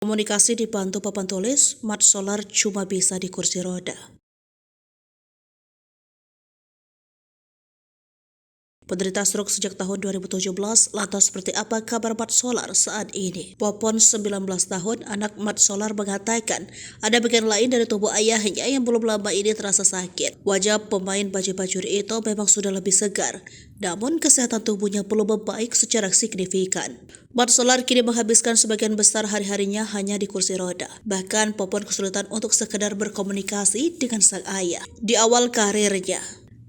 Komunikasi dibantu papan tulis, Mat Solar cuma bisa di kursi roda. Penderita stroke sejak tahun 2017, lantas seperti apa kabar Mat Solar saat ini? Popon 19 tahun, anak Mat Solar mengatakan ada bagian lain dari tubuh ayahnya yang belum lama ini terasa sakit. Wajah pemain baju bajuri itu memang sudah lebih segar, namun kesehatan tubuhnya belum membaik secara signifikan. Mat Solar kini menghabiskan sebagian besar hari-harinya hanya di kursi roda. Bahkan Popon kesulitan untuk sekedar berkomunikasi dengan sang ayah. Di awal karirnya,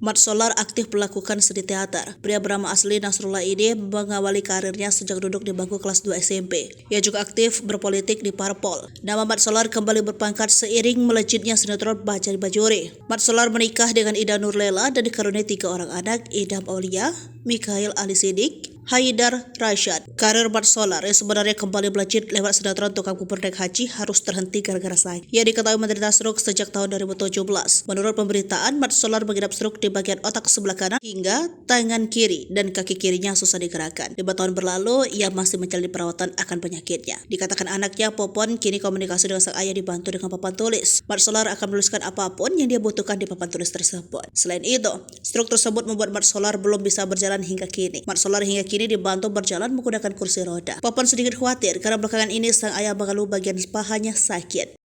Mat Solar aktif melakukan seni teater. Pria bernama asli Nasrullah ini mengawali karirnya sejak duduk di bangku kelas 2 SMP. Ia juga aktif berpolitik di Parpol. Nama Mat Solar kembali berpangkat seiring melejitnya sinetron Bajari Bajuri. Mat Solar menikah dengan Ida Nurlela dan dikaruniai 3 orang anak, Idam Aulia, Mikhail Ali Sidik, Haidar Rashad. Karir Mat Solar yang sebenarnya kembali melejit lewat sinetron Tukang Bubur Naik Haji harus terhenti gara-gara sakit. Ia diketahui menderita stroke sejak tahun 2017. Menurut pemberitaan, Mat Solar mengidap stroke di bagian otak sebelah kanan hingga tangan kiri dan kaki kirinya susah digerakkan. 5 tahun berlalu, ia masih menjalani perawatan akan penyakitnya. Dikatakan anaknya, Popon, kini komunikasi dengan sang ayah dibantu dengan papan tulis. Mat Solar akan menuliskan apapun yang dia butuhkan di papan tulis tersebut. Selain itu, stroke tersebut membuat Mat Solar belum bisa berjalan hingga kini. Mat Solar hingga kini dibantu berjalan menggunakan kursi roda. Popon sedikit khawatir karena belakangan ini sang ayah mengeluh bagian pahanya sakit.